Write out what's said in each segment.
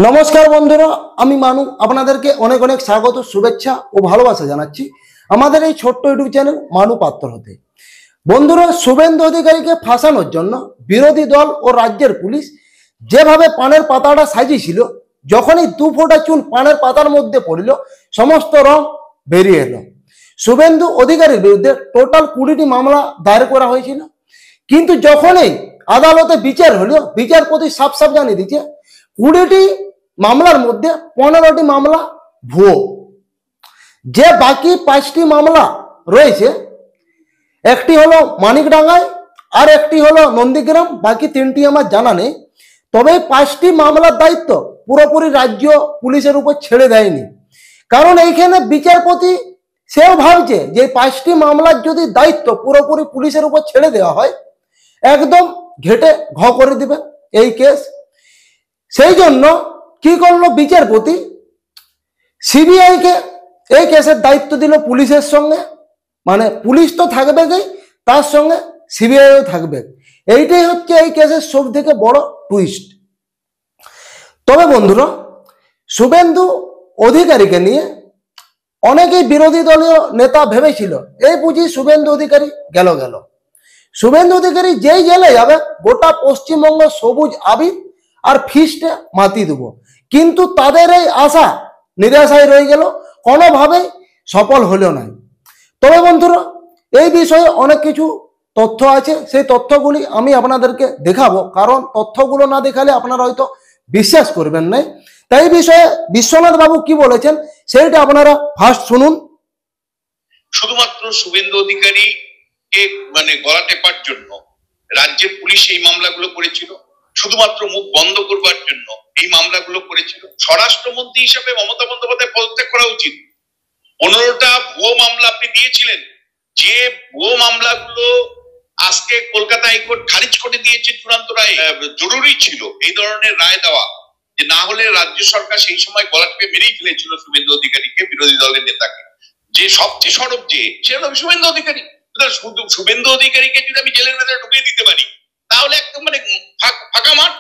নমস্কার বন্ধুরা, আমি মানু আপনাদেরকে অনেক অনেক স্বাগত, শুভেচ্ছা ও ভালোবাসা জানাচ্ছি আমাদের এই ছোট্ট ইউটিউব চ্যানেল মানু পাত্র হতে। বন্ধুরা, শুভেন্দু অধিকারীকে ফাঁসানোর জন্য বিরোধী দল ও রাজ্যের পুলিশ যেভাবে পানের পাতাটা সাজিয়েছিল, যখনই দু ফোঁটা চুন পানের পাতার মধ্যে পড়ল সমস্ত রং বেরিয়ে এলো। শুভেন্দু অধিকারীর বিরুদ্ধে টোটাল 20টি মামলা দায়ের করা হয়েছিল, কিন্তু যখনই আদালতে বিচার হলো, বিচারপতি সাফ সাফ জানিয়ে দিচ্ছে 20টি মামলার মধ্যে 15টি মামলা ভুয়ো। যে বাকি 5টি মামলা রয়েছে, একটি হলো মানিকডাঙ্গায় আর একটি হলো নন্দীগ্রাম, বাকি 3টি আমার জানা নেই। তবে 5টি মামলার দায়িত্ব পুরোপুরি রাজ্য পুলিশের উপর ছেড়ে দেয়নি, কারণ এইখানে বিচারপতি সেও ভাবছে যে 5টি মামলার যদি দায়িত্ব পুরোপুরি পুলিশের উপর ছেড়ে দেওয়া হয়, একদম ঘেটে ঘ করে দিবে এই কেস। সেই জন্য কি করলো বিচারপতি, সিবিআইকে এই কেসের দায়িত্ব দিল পুলিশের সঙ্গে, মানে পুলিশ তো থাকবে, তার সঙ্গে সিবিআইও থাকবে। এইটাই হচ্ছে এই কেসের সব থেকে বড় টুইস্ট। তবে বন্ধুরা, শুভেন্দু অধিকারীকে নিয়ে অনেকেই বিরোধী দলীয় নেতা ভেবেছিল এই বুঝি শুভেন্দু অধিকারী গেল। শুভেন্দু অধিকারী যেই জেলে যাবে, গোটা পশ্চিমবঙ্গ সবুজ আবির আর ফিস্টে মাতি দেব। কিন্তু তাদের এই আশা নিরাশায় রয়ে গেল, কোনোভাবেই সফল হলো না। তবে বন্ধুরা, এই বিষয়ে অনেক কিছু তথ্য আছে, সেই তথ্যগুলি আমি আপনাদেরকে দেখাবো, কারণ তথ্যগুলো না দেখালে আপনারা হয়তো বিশ্বাস করবেন না। তাই বিষয়ে বিশ্বনাথ বাবু কি বলেছেন সেইটা আপনারা ফার্স্ট শুনুন। শুধুমাত্র শুভেন্দু অধিকারী কে গলা টেপার জন্য রাজ্যের পুলিশ এই মামলাগুলো করেছিল, শুধুমাত্র মুখ বন্ধ করবার জন্য এই মামলাগুলো করেছিল। স্বরাষ্ট্রমন্ত্রী হিসেবে মমতা বন্দ্যোপাধ্যায় পদত্যাগ করা উচিত। 15টা ভুয়ো মামলা আপনি দিয়েছিলেন, যে ভুয়ো মামলাগুলো আজকে কলকাতা হাইকোর্ট খারিজ করে দিয়েছে চূড়ান্ত রায়। জরুরি ছিল এই ধরনের রায় দেওয়া, যে না হলে রাজ্য সরকার সেই সময় গলা টিপে মেরেই ফেলেছিল শুভেন্দু অধিকারীকে, বিরোধী দলের নেতাকে। যে সবচেয়ে সরব যে সেটা শুভেন্দু অধিকারী। শুভেন্দু অধিকারীকে যদি আমি জেলের ভেতরে ঢুকিয়ে দিতে পারি, তাহলে একদম ফাঁকা মাঠ,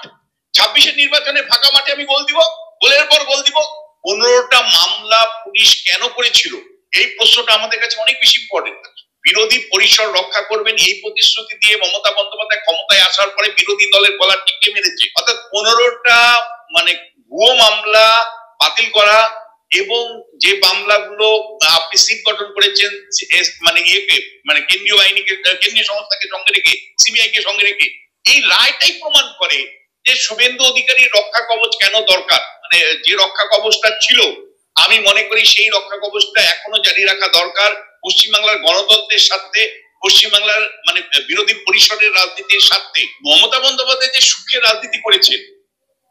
26-এর নির্বাচনে ফাঁকা মাঠে আমি গোল দিব, গোলের পর গোল দিব। 15টা মামলা পুলিশ কেন করেছিল, এই প্রশ্নটা আমাদের কাছে অনেক বেশি ইম্পর্টেন্ট। বিরোধী পরিসর রক্ষা করবেন এই প্রতিশ্রুতি দিয়ে মমতা বন্দ্যোপাধ্যায় ক্ষমতায় আসার পরে বিরোধী দলের গলা টিকে মেরেছে। অর্থাৎ 15টা ভুয়ো মামলা বাতিল করা, এবং যে মামলাগুলো আপনি সিট গঠন করেছেন কেন্দ্রীয় বাহিনীকে, কেন্দ্রীয় সংস্থাকে সঙ্গে রেখে, সিবিআই কে সঙ্গে রেখে, এই রায়টাই প্রমাণ করে যে শুভেন্দু অধিকারীর রক্ষা কবচ কেন দরকার। যে রক্ষা কবচটা ছিল, আমি মনে করি সেই রক্ষা কবচটা এখনো জারি রাখা দরকার। পশ্চিমবাংলার গণতন্ত্রের সাথে, পশ্চিমবাংলার বিরোধী পরিসরের রাজনীতির সাথে মমতা বন্দ্যোপাধ্যায় যে সুখের রাজনীতি করেছেন,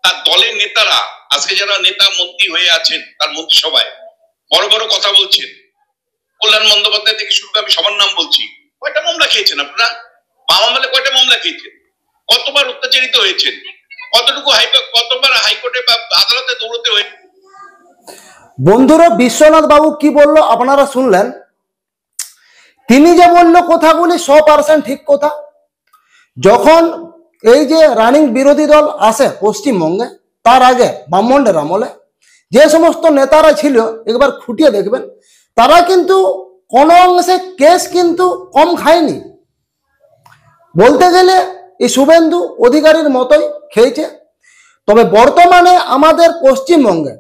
তার দলের নেতারা আজকে যারা নেতা মন্ত্রী হয়ে আছেন, তার মন্ত্রিসভায় বড় বড় কথা বলছেন। কল্যাণ বন্দ্যোপাধ্যায় থেকে শুরু করে আমি সবার নাম বলছি। কয়টা মামলা খেয়েছেন আপনারা? বাবা মামলে কয়টা মামলা খেয়েছেন? কতবার অত্যাচারিত হয়েছেন? কতবার হাইকোর্টে বা আদালতে দৌড়তে হয়েছে? বন্ধুরা, বিশ্বনাথ বাবু কি বললো আপনারা শুনলেন। তিনি যে বললো কথাগুলি 100% ঠিক কথা। যখন এই যে রানিং বিরোধী দল আসে পশ্চিমবঙ্গে, তার আগে ব্রাহ্মণের আমলে যে সমস্ত নেতারা ছিল, একবার খুঁটিয়ে দেখবেন, তারা কিন্তু কোনো অংশে কেস কিন্তু কম খায়নি। বলতে গেলে এই শুভেন্দু অধিকারীর মতোই খেয়েছে। তবে বর্তমানে আমাদের পশ্চিমবঙ্গে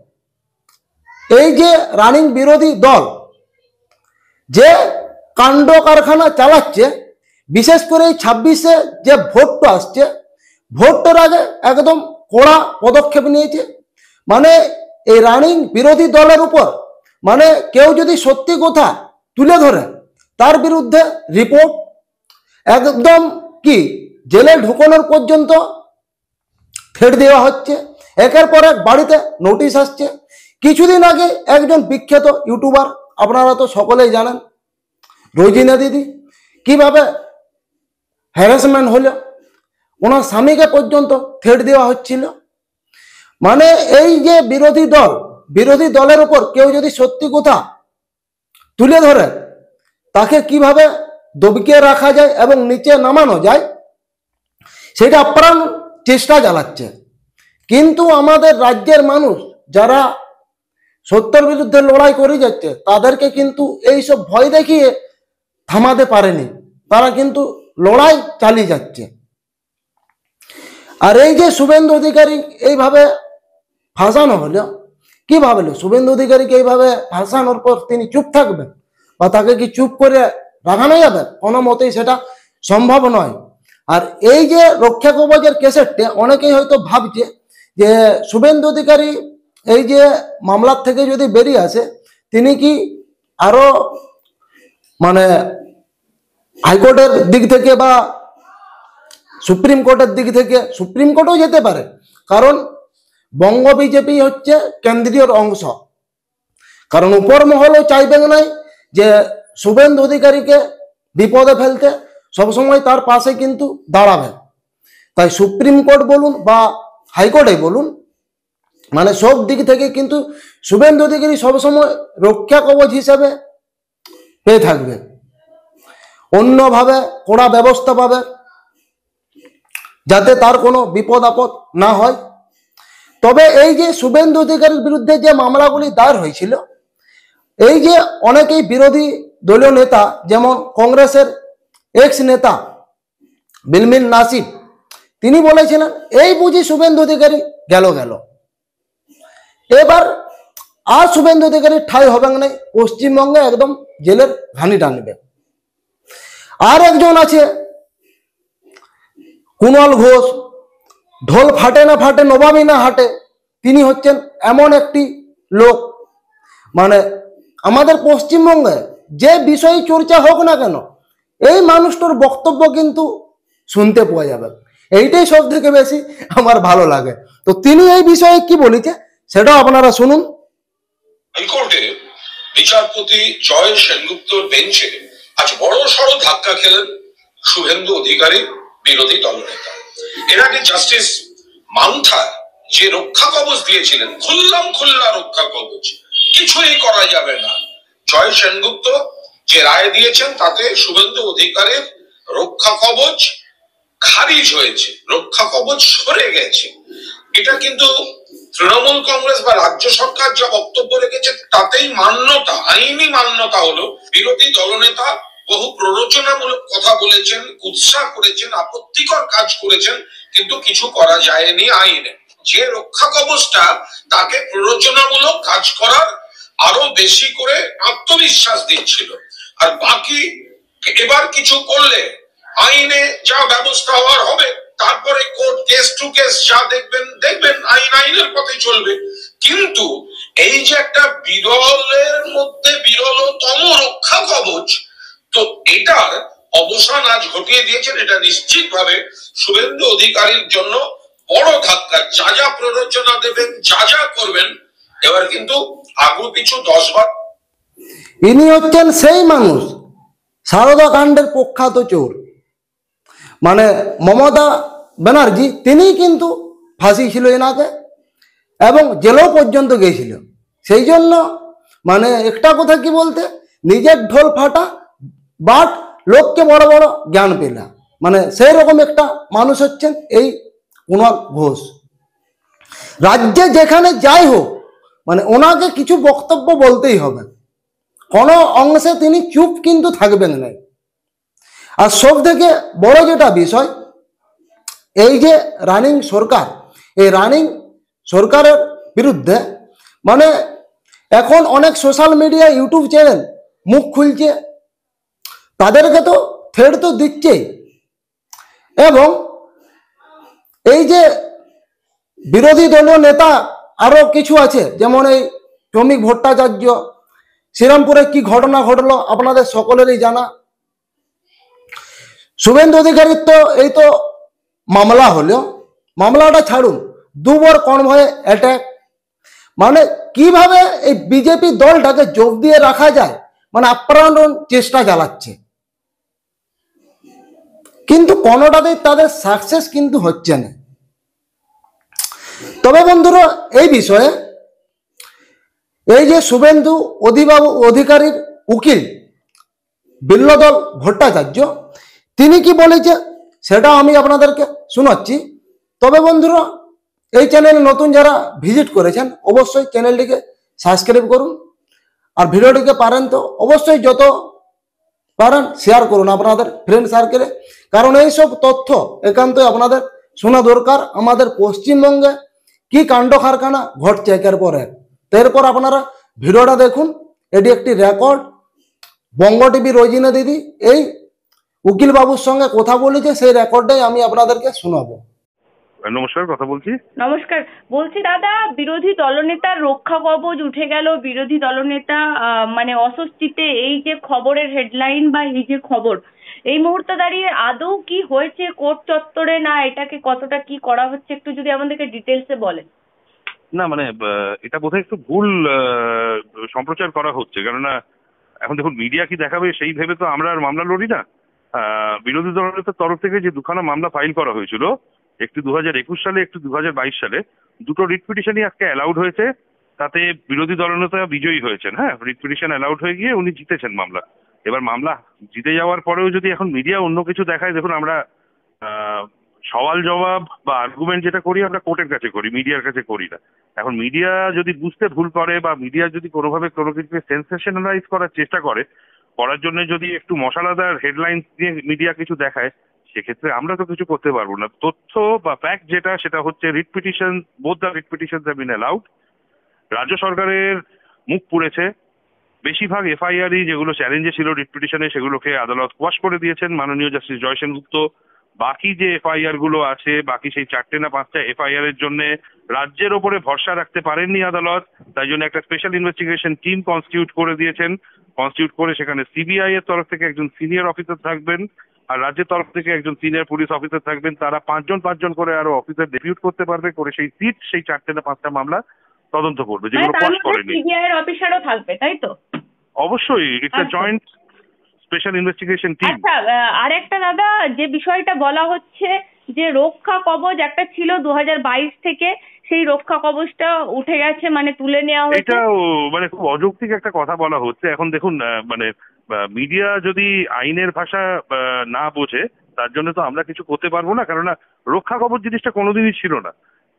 এই যে রানিং বিরোধী দল যে কাণ্ড কারখানা চালাচ্ছে, বিশেষ করে এই 26-এ যে ভোটটা আসছে, ভোটটার আগে একদম কড়া পদক্ষেপ নিয়েছে। এই রানিং বিরোধী দলের উপর কেউ যদি সত্যি কথা তুলে ধরে, তার বিরুদ্ধে রিপোর্ট, একদম কি জেলে ঢুকানোর পর্যন্ত থ্রেট দেওয়া হচ্ছে। একের পর এক বাড়িতে নোটিশ আসছে। কিছুদিন আগে একজন বিখ্যাত ইউটিউবার, আপনারা তো সকলেই জানেন, রোজিনা দিদি, কিভাবে হ্যারাসমেন্ট হলো, ওনার স্বামীকে পর্যন্ত থ্রেট দেওয়া হচ্ছিল। এই যে বিরোধী দলের উপর কেউ যদি সত্যি কথা তুলে ধরে, তাকে কিভাবে দবিয়ে রাখা যায় এবং নিচে নামানো যায়, সেটা আপ্রাণ চেষ্টা চালাচ্ছে। কিন্তু আমাদের রাজ্যের মানুষ যারা সত্যের বিরুদ্ধে লড়াই করে যাচ্ছে তাদেরকে কিন্তু এইসব ভয় দেখিয়ে থামাতে পারেনি, তারা কিন্তু লড়াই চালিয়ে যাচ্ছে। আর এই যে শুভেন্দু অধিকারী এইভাবে ফাঁসানো হলো, কি ভাবলো শুভেন্দু অধিকারীকে এইভাবে ফাঁসানোর পর তিনি চুপ থাকবেন বা তাকে কি চুপ করে রাখানো যাবে? কোনো মতেই সেটা সম্ভব নয়। আর এই যে রক্ষা কবচের কেসেটটা অনেকেই হয়তো ভাবছে যে শুভেন্দু অধিকারী এই যে মামলার থেকে যদি বেরিয়ে আসে তিনি কি আরো মানে হাইকোর্টের দিক থেকে বা সুপ্রিম কোর্টের দিক থেকে, সুপ্রিম কোর্টেও যেতে পারে, কারণ বঙ্গ বিজেপি হচ্ছে কেন্দ্রীয় অংশ, কারণ উপর মহলও চাইবেন নাই যে শুভেন্দু অধিকারীকে বিপদে ফেলতে, সবসময় তার পাশে কিন্তু দাঁড়াবে। তাই সুপ্রিম কোর্ট বলুন বা হাইকোর্টে বলুন, মানে সব দিক থেকে কিন্তু শুভেন্দু অধিকারী সবসময় রক্ষা কবচ হিসেবে পেয়ে থাকবে, অন্যভাবে কড়া ব্যবস্থা পাবে যাতে তার কোনো বিপদ আপদ না হয়। তবে এই যে শুভেন্দু অধিকারীর বিরুদ্ধে যে মামলাগুলি দায়ের হয়েছিল, এই যে অনেকেই বিরোধী দলীয় নেতা যেমন কংগ্রেসের এক্স নেতা বিলমিন নাসির তিনি বলেছিলেন এই বুঝি শুভেন্দু অধিকারী গেল, এবার আর শুভেন্দু অধিকারী ঠাঁই হবে না, পশ্চিমবঙ্গে একদম জেলের ঘানি টানবে। আর একজন আছে কুণাল ঘোষ, ঢোল ফাটে না ফাটে নবাবী না হাটে, তিনি হচ্ছেন এমন একটি লোক, মানে আমাদের পশ্চিমবঙ্গে যে বিষয়ে চর্চা হোক না কেন এই মানুষটার বক্তব্য কিন্তু শুনতে পাওয়া যাবে, এইটাই সব থেকে বেশি আমার ভালো লাগে। তো তিনি এই বিষয়ে কি বলেছে সেটাও আপনারা শুনুন। হাইকোর্টে বিচারপতি জয় সেনগুপ্তর বেঞ্চে আজ বড় সড় ধাক্কা খেলেন শুভেন্দু অধিকারী, বিরোধী দলনেতা। এর আগে জাস্টিস মান্থা যে রক্ষা কবচ দিয়েছিলেন, খোল্লা রক্ষা কবচ, কিছুই করা যাবে না, জয় সেনগুপ্ত যে রায় দিয়েছেন তাতে শুভেন্দু অধিকারীর রক্ষা কবচ খারিজ হয়েছে, রক্ষা কবচ সরে গেছে। এটা কিন্তু তৃণমূল কংগ্রেস বা রাজ্য সরকার যা বক্তব্য রেখেছে তাতেই মান্যতা, আইনি মান্যতা হলো। বিরোধী দলনেতা বহু প্ররোচনামূলক কথা বলেছেন, উৎসাহ করেছেন, আপত্তিকর কাজ করেছেন, কিন্তু কিছু করা যায়নি আইনে। যে রক্ষা কবচটা তাকে প্ররোচনামূলক কাজ করার আরো বেশি করে আত্মবিশ্বাস দিচ্ছিল, আর বাকি এবার কিছু করলে আইনে যা ব্যবস্থা হওয়ার হবে, তারপরে কোর্ট কেস টু কেস যা দেখবেন আইনের পথে চলবে। কিন্তু এই যে একটা বিরলের মধ্যে বিরলতম রক্ষা কবচ, তো এটার অবসান আজ ঘটিয়ে দিয়েছেন। এটা নিশ্চিতভাবে শুভেন্দু অধিকারীর জন্য বড় ধাক্কা। যা প্ররোচনা দেবেন, যা করবেন, এবার কিন্তু আগু পিছু 10 বার। ইনি হচ্ছেন সেই মানুষ, সারদা কাণ্ডের প্রখ্যাত চোর, মানে মমতা ব্যানার্জি তিনি কিন্তু ফাঁসিয়েছিল এনাকে এবং জেলেও পর্যন্ত গিয়েছিল। সেই জন্য মানে একটা কথা কি বলতে, নিজের ঢোল ফাটা বাট লোককে বড় বড় জ্ঞান পেলা, মানে সেই রকম একটা মানুষ হচ্ছেন এই কুণাল ঘোষ। রাজ্যে যেখানে যাই হোক মানে ওনাকে কিছু বক্তব্য বলতেই হবে, কোনো অংশে তিনি চুপ কিন্তু থাকবেন না। আর সব থেকে বড় যেটা বিষয়, এই যে রানিং সরকার, এই রানিং সরকারের বিরুদ্ধে মানে এখন অনেক সোশ্যাল মিডিয়া ইউটিউব চ্যানেল মুখ খুলছে, তাদেরকে তো থ্রেড তো দিচ্ছেই, এবং এই যে বিরোধী দলীয় নেতা আরো কিছু আছে, যেমন এই শ্রমিক ভট্টাচার্য, শ্রীরামপুরে কি ঘটনা ঘটলো আপনাদের সকলেরই জানা। শুভেন্দু অধিকারীর তো এই তো মামলা হলো, মামলাটা ছাড়ুন, 2 বার কনভয়ে অ্যাটাক, মানে কিভাবে এই বিজেপি দলটাকে যোগ দিয়ে রাখা যায়, মানে আপ্রাণ চেষ্টা চালাচ্ছে, কিন্তু কোনোটাতেই তাদের সাকসেস কিন্তু হচ্ছে না। তবে বন্ধুরা এই বিষয়ে এই যে শুভেন্দু অধিকারীর উকিল বিল্লদল ভট্টাচার্য তিনি কি বলেছে সেটা আমি আপনাদেরকে শোনাচ্ছি। তবে বন্ধুরা এই চ্যানেলে নতুন যারা ভিজিট করেছেন অবশ্যই চ্যানেলটিকে সাবস্ক্রাইব করুন, আর ভিডিওটিকে পারেন তো অবশ্যই যত পারেন শেয়ার করুন আপনাদের ফ্রেন্ড সার্কেলে, কারণ এইসব তথ্য একান্তই আপনাদের শোনা দরকার। আমাদের পশ্চিমবঙ্গে কি কাণ্ড কারখানা ঘটছে একের পর এক। তো এরপর আপনারা ভিডিওটা দেখুন, এটি একটি রেকর্ড। বঙ্গ টিভি রোজিনা দিদি এই উকিল বাবুর সঙ্গে কথা বলেছে, সেই রেকর্ডটাই আমি আপনাদেরকে শোনাবো। নমস্কার, কথা বলছি। নমস্কার, বলছি দাদা, বিরোধী দলনেতার রক্ষা কবচ উঠে গেল। বিরোধী দলনেতা মানে অস্বস্তিতে, এই যে খবরের হেডলাইন বা এই যে খবর, এই মুহূর্তে দাঁড়িয়ে আদৌ কি হয়েছে কোর্ট চত্বরে, না এটাকে কতটা কি করা হচ্ছে, একটু যদি আমাদেরকে ডিটেলসে বলেন। না মানে এটা বোধহয় একটু ভুল সম্প্রচার করা হচ্ছে, কেননা এখন দেখুন মিডিয়া কি দেখাবে সেই ভেবে তো আমরা আর মামলা লড়ি না। বিরোধী দলনেতার তরফ থেকে যে দুখানা মামলা ফাইল করা হয়েছিল, একটি 2021 সালে, একটি 2022 সালে, দুটো রিট পিটিশনই আজকে অ্যালাউড হয়েছে। তাতে বিরোধী দলনেতা বিজয়ী হয়েছেন। হ্যাঁ, রিট পিটিশন অ্যালাউড হয়ে গিয়ে উনি জিতেছেন মামলা। এবার মামলা জিতে যাওয়ার পরেও যদি এখন মিডিয়া অন্য কিছু দেখায়, দেখুন আমরা সওয়াল জবাব বা আর্গুমেন্ট যেটা করি আমরা কোর্টের কাছে করি, মিডিয়ার কাছে করি না। এখন মিডিয়া যদি বুঝতে ভুল করে বা মিডিয়া যদি কোনোভাবে কোনো কিছুকে সেন্সেশনালাইজ করার চেষ্টা করার জন্য যদি একটু মশলাদার হেডলাইন দিয়ে মিডিয়া কিছু দেখায়, সেক্ষেত্রে আমরা তো কিছু করতে পারবো না। তথ্য বা ফ্যাক্ট যেটা, সেটা হচ্ছে writ petition, both the writ petitions have been allowed. রাজ্য সরকারের মুখ পুড়েছে। বেশিরভাগ এফআইআরই যেগুলো চ্যালেঞ্জে ছিল রিট পিটিশনে, সেগুলোকে আদালত কোয়াশ করে দিয়েছেন মাননীয় জাস্টিস জয় সেনগুপ্ত। বাকি যে এফআইআর গুলো আছে, বাকি সেই 4টে না 5টা এফআইআর এর জন্য রাজ্যের ওপরে ভরসা রাখতে পারেননি আদালত। তাই জন্য একটা স্পেশাল ইনভেস্টিগেশন টিম কনস্টিটিউট করে দিয়েছেন। কনস্টিটিউট করে সেখানে সিবিআই এর তরফ থেকে একজন সিনিয়র অফিসার থাকবেন, আর রাজ্যের তরফ থেকে একজন সিনিয়র পুলিশ অফিসার থাকবেন। তারা 5জন করে আরো অফিসার ডেপুট করতে পারবে, করে সেই সিট, সেই 4টে না 5টা মামলা তদন্ত করবে যেগুলো কোয়াশ করেনি। সিবিআই এর অফিসারও থাকবে, তাই তো? অবশ্যই, it's a joint special investigation team. আচ্ছা, আরেকটা দাদা, যে বিষয়টা বলা হচ্ছে যে রক্ষা কবচ একটা ছিল 2022 থেকে, সেই রক্ষা কবচটা উঠে গেছে, মানে তুলে নেওয়া হয়েছে। এটা মানে খুব অযৌক্তিক একটা কথা বলা হচ্ছে। এখন দেখুন, মানে মিডিয়া যদি আইনের ভাষা না বোঝে, তার জন্য তো আমরা কিছু করতে পারবো না। কেননা রক্ষা কবচ জিনিসটা কোনোদিনই ছিল না।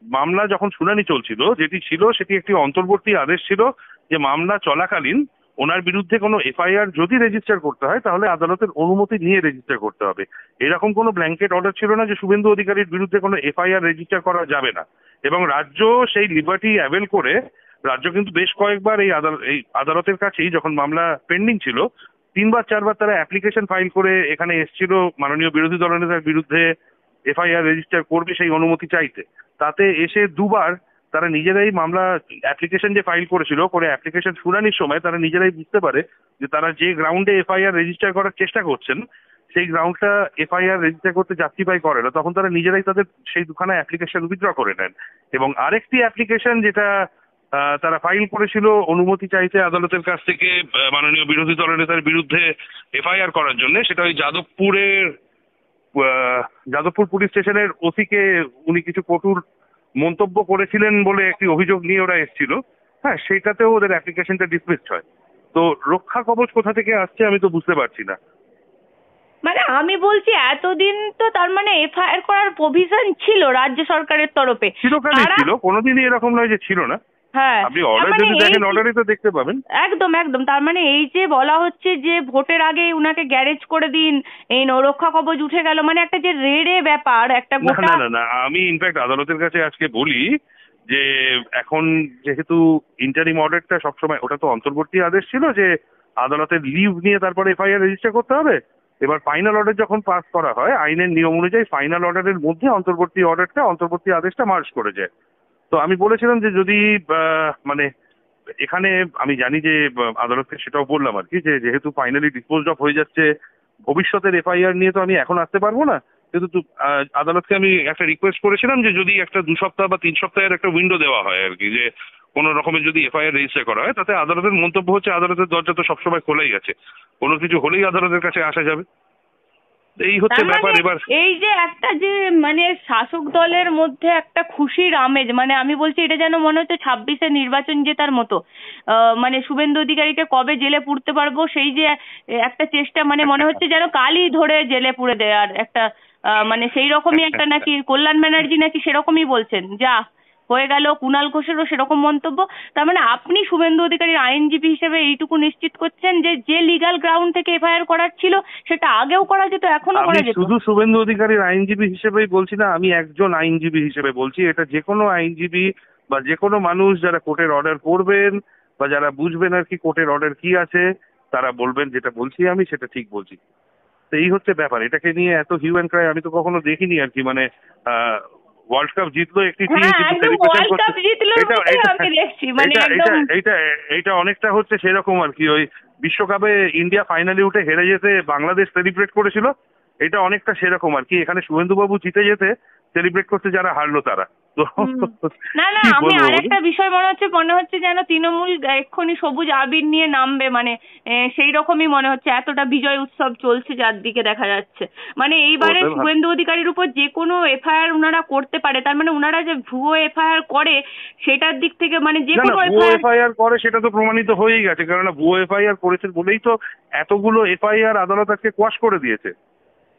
মামলা যখন শুনানি চলছিল, যেটি ছিল সেটি একটি অন্তর্বর্তী আদেশ ছিল যে মামলা চলাকালীন ওনার বিরুদ্ধে কোনো এফআইআর যদি রেজিস্টার করতে হয় তাহলে আদালতের অনুমতি নিয়ে রেজিস্টার করতে হবে। এরকম কোনো ব্ল্যাঙ্কেট অর্ডার ছিল না যে শুভেন্দু অধিকারীর বিরুদ্ধে কোনো এফআইআর রেজিস্টার করা যাবে না। এবং রাজ্য সেই লিবার্টি অ্যাভেল করে রাজ্য কিন্তু বেশ কয়েকবার এই আদালতের কাছেই, যখন মামলা পেন্ডিং ছিল, 3-4বার তারা অ্যাপ্লিকেশন ফাইল করে এখানে এসেছিল মাননীয় বিরোধী দলনেতার বিরুদ্ধে এফআইআর রেজিস্টার করবে সেই অনুমতি চাইতে। তাতে এসে 2বার তারা নিজেরাই মামলা অ্যাপ্লিকেশন যে ফাইল করেছিল, করে অ্যাপ্লিকেশন শুনানির সময় তারা নিজেরাই বুঝতে পারে যে তারা যে গ্রাউন্ডে এফআইআর রেজিস্টার করার চেষ্টা করছেন সেই গ্রাউন্ডটা এফআইআর রেজিস্টার করতে জাস্টিফাই করে না। তখন তারা নিজেরাই তাদের সেই দুখানা অ্যাপ্লিকেশন উইথড্র করে নেন। এবং আরেকটি অ্যাপ্লিকেশন যেটা তারা ফাইল করেছিল অনুমতি চাইতে আদালতের কাছ থেকে মাননীয় বিরোধী দলনেতার বিরুদ্ধে এফআইআর করার জন্য, সেটা ওই যাদবপুর পুলিশ স্টেশনের ওসিকে উনি কিছু কঠোর মন্তব্য করেছিলেন বলে একটি অভিযোগ নিয়ে ওরা এসেছিল। হ্যাঁ, সেইটাতেও ওদের অ্যাপ্লিকেশনটা ডিসমিসড হয়। তো রক্ষা কবচ কোথা থেকে আসছে আমি তো বুঝতে পারছি না। মানে আমি বলছি, এতদিন তো তার মানে এফআইআর করার প্রভিশন ছিল রাজ্য সরকারের তরফে, চিরকালই ছিল, কোনোদিনই এরকম নয় যে ছিল না। হ্যাঁ, আপনি অর্ডার যদি দেখেন, অর্ডারই তো দেখতে পাবেন। একদম একদম। তার মানে এই যে বলা হচ্ছে যে ভোটের আগে উনাকে গ্যারেজ করে দিন, এই রক্ষা কবচ উঠে গেল, মানে একটা যে রেড়ে ব্যাপার একটা গোটা। না, আমি ইনফ্যাক্ট আদালতের কাছে আজকে বলি যে এখন যেহেতু ইন্টারিম অর্ডারটা সবসময়, ওটা তো অন্তর্বর্তী আদেশ ছিল যে আদালতের লিভ নিয়ে তারপরে এফআইআর রেজিস্টার করতে হবে। এবার ফাইনাল অর্ডার যখন পাস করা হয়, আইনের নিয়ম অনুযায়ী ফাইনাল অর্ডারের মধ্যে অন্তর্বর্তী আদেশটা মার্জ করে যায়। তো আমি বলেছিলাম যে যদি মানে এখানে আমি জানি যে আদালতকে সেটাও বললাম আর কি, যে যেহেতু ফাইনালি ডিসপোজড অফ হয়ে যাচ্ছে, ভবিষ্যতের এফআইআর নিয়ে তো আমি এখন আসতে পারবো না। কিন্তু আদালতকে আমি একটা রিকোয়েস্ট করেছিলাম যে যদি একটা 2 সপ্তাহ বা 3 সপ্তাহের একটা উইন্ডো দেওয়া হয় আর কি, যে কোনো রকমের যদি এফআইআর রেজিস্টার করা হয়, তাতে আদালতের মন্তব্য হচ্ছে আদালতের দরজা তো সবসময় খোলাই আছে, কোনো কিছু হলেই আদালতের কাছে আসা যাবে। এই হচ্ছে ব্যাপার। এবার এই যে একটা যে মানে শাসক দলের মধ্যে একটা খুশির আমেজ, মানে আমি বলছি এটা যেন মনে হচ্ছে 26-এ নির্বাচন জেতার মতো। মানে শুভেন্দু অধিকারীকে কবে জেলে পুরতে পারবো সেই যে একটা চেষ্টা, মানে মনে হচ্ছে যেন কালই ধরে জেলে পুরে দেওয়ার একটা মানে সেই রকমই একটা, নাকি কল্যাণ ব্যানার্জি নাকি সেরকমই বলছেন, যা হয়ে গেল, কুণাল ঘোষেরও সেরকম মন্তব্য। তার মানে আপনি শুভেন্দু অধিকারীর আইনজীবী হিসেবে এইটুকু নিশ্চিত করছেন যে যে লিগ্যাল গ্রাউন্ড থেকে এফআইআর করার ছিল সেটা আগেও করা যেত, এখনো আমি করা যেত। শুধু শুভেন্দু অধিকারীর আইনজীবী হিসেবেই বলছি না, আমি একজন আইনজীবী হিসেবে বলছি। এটা যে কোনো আইনজীবী বা যে কোনো মানুষ যারা কোর্টের অর্ডার পড়বেন বা যারা বুঝবেন আর কি কোর্টের অর্ডার কি আছে, তারা বলবেন যেটা বলছি আমি সেটা ঠিক বলছি। তো এই হচ্ছে ব্যাপার। এটাকে নিয়ে এত হিউ অ্যান্ড ক্রাই আমি তো কখনো দেখিনি আর কি। মানে ওয়ার্ল্ড কাপ জিতলো একটি টিম, হ্যাঁ, কিন্তু একদম ওয়ার্ল্ড কাপ জিতলো বলেই আমি দেখছি, মানে একদম এইটা অনেকটা হচ্ছে সেরকম আর কি। ওই বিশ্বকাপে ইন্ডিয়া ফাইনালে উঠে হেরে যেতে বাংলাদেশ সেলিব্রেট করেছিল, এটা অনেকটা সেরকম আর কি। এখানে শুভেন্দুবাবু জিতে যেতে সেলিব্রেট করতে যারা হারলো তারা। তো না না, কি আমি বলবো আরেকটা বিষয় মনে হচ্ছে যেন তৃণমূল এক্ষুনি সবুজ আবির নিয়ে নামবে, মানে সেই রকমই মনে হচ্ছে, এতটা বিজয় উৎসব চলছে যার দিকে দেখা যাচ্ছে। মানে এইবারে ওদের শুভেন্দু অধিকারীর উপর যে কোনো এফআইআর ওনারা করতে পারে, তার মানে ওনারা যে ভুয়ো এফআইআর করে সেটার দিক থেকে মানে যে না না, কোনো ভুয়ো এফআইআর করে সেটা তো প্রমাণিত হয়েই গেছে। কারণ ভুয়ো এফআইআর করেছে বলেই তো এতগুলো এফআইআর আদালত আজকে কোয়াশ করে দিয়েছে।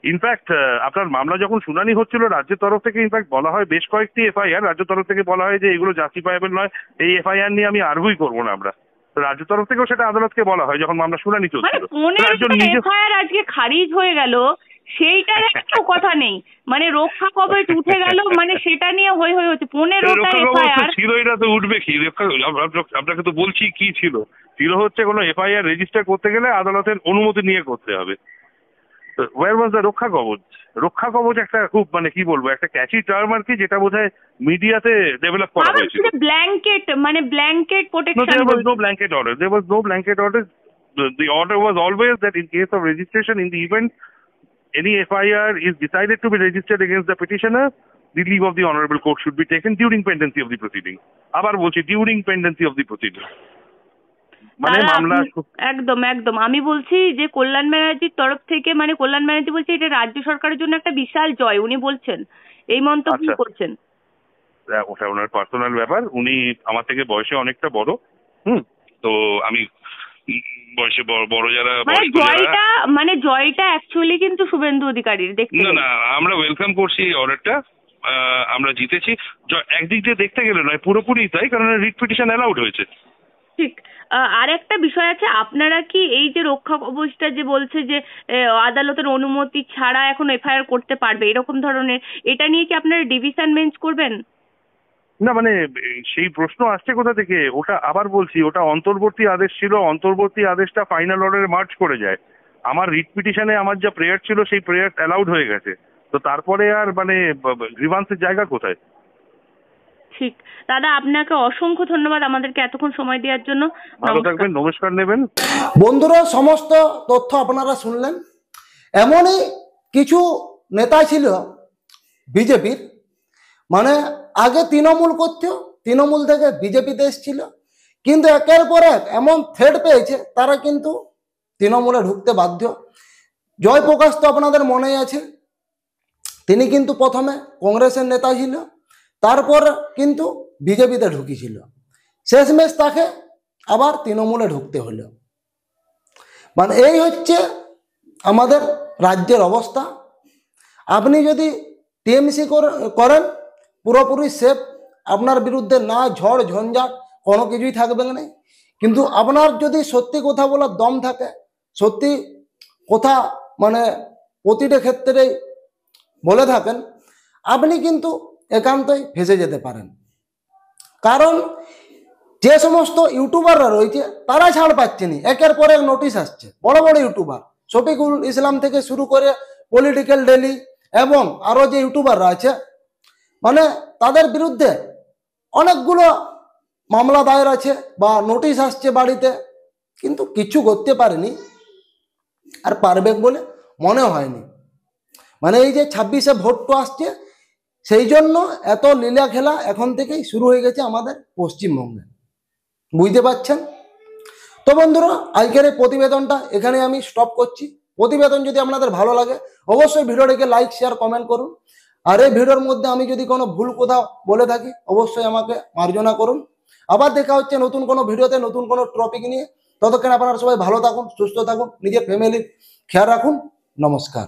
ইনফ্যাক্ট আপনার মামলা যখন শুনানি হচ্ছিল রাজ্যের তরফ থেকে ইনফ্যাক্ট বলা হয় বেশ কয়েকটি এফআইআর রাজ্যের তরফ থেকে বলা হয় যে এগুলো জাস্টিফায়েবল নয়, এই এফআইআর নিয়ে আমি আরগুই করবো না আমরা। রাজ্যের তরফ থেকেও সেটা আদালতকে বলা হয় যখন মামলা শুনানি মানে চলছিল। 15টা এফআইআর আজকে খারিজ হয়ে গেল, সেইটার একটু কথা নেই। মানে রক্ষা কবচ উঠে গেল, মানে সেটা নিয়ে হয়ে হচ্ছে 15টা এফআইআর ছিল। এটা তো উঠবে কি, আপনাকে তো বলছি কি ছিল। হচ্ছে কোনো এফআইআর রেজিস্টার করতে গেলে আদালতের অনুমতি নিয়ে করতে হবে। ওয়্যার ওয়াজ দ্য রক্ষা কবচ? রক্ষা কবচ একটা খুব মানে কি বলবো, একটা ক্যাচি টার্ম আর কি, যেটা বোধহয় মিডিয়াতে ডেভেলপ করা হয়েছিল। ব্ল্যাঙ্কেট, মানে blanket No, protection. there was no blanket order. There was no blanket order. The order was always that in case of registration, in the event any FIR is decided to be registered against the petitioner, the leave of the honorable court should be taken during pendency of the proceeding. আবার বলছি, during pendency of the proceeding. মানে মামলা একদম একদম। আমি বলছি যে কল্যাণ ব্যানার্জির তরফ থেকে, মানে কল্যাণ ব্যানার্জি বলছে এটা রাজ্য সরকারের জন্য একটা বিশাল জয়, উনি বলছেন এই মন্তব্য করছেন। ওটা ওনার পার্সোনাল ব্যাপার। উনি আমার থেকে বয়সে অনেকটা বড়, তো আমি বয়সে বড় যারা মানে জয়টা অ্যাকচুয়ালি কিন্তু শুভেন্দু অধিকারীর দেখতে। না, আমরা ওয়েলকাম করছি অর্ডারটা। আমরা জিতেছি একদিক দিয়ে দেখতে গেলে নয়, পুরোপুরি তাই, কারণ রিট পিটিশন অ্যালাউড হয়েছে। ঠিক। আর একটা বিষয় আছে, আপনারা কি এই যে রক্ষা কবচটা যে বলছে যে আদালতের অনুমতি ছাড়া এখন এফআইআর করতে পারবে এরকম ধরনের, এটা নিয়ে কি আপনারা ডিভিশন বেঞ্চ করবেন? না মানে সেই প্রশ্ন আসছে কোথা থেকে? ওটা আবার বলছি, ওটা অন্তর্বর্তী আদেশ ছিল। অন্তর্বর্তী আদেশটা ফাইনাল অর্ডারে মার্চ করে যায়। আমার রিট পিটিশনে আমার যা প্রেয়ার ছিল সেই প্রেয়ার অ্যালাউড হয়ে গেছে। তো তারপরে আর মানে গ্রিভান্সের জায়গা কোথায়? ঠিক। দাদা, আপনাকে অসংখ্য ধন্যবাদ আমাদেরকে এতক্ষণ সময় দেওয়ার জন্য। ভালো থাকবেন, নমস্কার নেবেন। বন্ধুরা, সমস্ত তথ্য আপনারা শুনলেন। এমনই কিছু নেতা ছিল বিজেপির, মানে আগে তৃণমূল করতো, তৃণমূল থেকে বিজেপিতে এসেছিল, কিন্তু একের পর এক এমন থ্রেড পেয়েছে তারা কিন্তু তৃণমূলে ঢুকতে বাধ্য। জয়প্রকাশ তো আপনাদের মনেই আছে, তিনি কিন্তু প্রথমে কংগ্রেসের নেতা ছিল, তারপর কিন্তু বিজেপিতে ঢুকিয়েছিল, শেষমেশ তাকে আবার তৃণমূলে ঢুকতে হলো। মানে এই হচ্ছে আমাদের রাজ্যের অবস্থা। আপনি যদি টিএমসি করেন পুরোপুরি সেফ, আপনার বিরুদ্ধে না ঝড় ঝঞ্ঝাট কোনো কিছুই থাকবে না। কিন্তু আপনার যদি সত্যি কথা বলার দম থাকে, সত্যি কথা মানে প্রতিটা ক্ষেত্রেই বলে থাকেন, আপনি কিন্তু একান্তই ফেসে যেতে পারেন। কারণ যে সমস্ত ইউটিউবাররা রয়েছে তারা ছাড় পাচ্ছে না, একের পর এক নোটিশ আসছে। বড় বড় ইউটিউবার, শফিকুল ইসলাম থেকে শুরু করে পলিটিক্যাল ডেলি এবং আরও যে ইউটিউবাররা আছে, মানে তাদের বিরুদ্ধে অনেকগুলো মামলা দায়ের আছে বা নোটিশ আসছে বাড়িতে, কিন্তু কিছু করতে পারেনি আর পারবে বলে মনে হয়নি। মানে এই যে 26শে ভোট তো আসছে, সেই জন্য এত লীলা খেলা এখন থেকেই শুরু হয়ে গেছে আমাদের পশ্চিমবঙ্গে, বুঝতে পারছেন তো? বন্ধুরা, আজকের এই প্রতিবেদনটা এখানে আমি স্টপ করছি। প্রতিবেদন যদি আপনাদের ভালো লাগে অবশ্যই ভিডিওটিকে লাইক শেয়ার কমেন্ট করুন। আর এই ভিডিওর মধ্যে আমি যদি কোনো ভুল কথা বলে থাকি অবশ্যই আমাকে মার্জনা করুন। আবার দেখা হচ্ছে নতুন কোনো ভিডিওতে, নতুন কোনো টপিক নিয়ে। ততক্ষণ আপনারা সবাই ভালো থাকুন, সুস্থ থাকুন, নিজের ফ্যামিলির খেয়াল রাখুন। নমস্কার।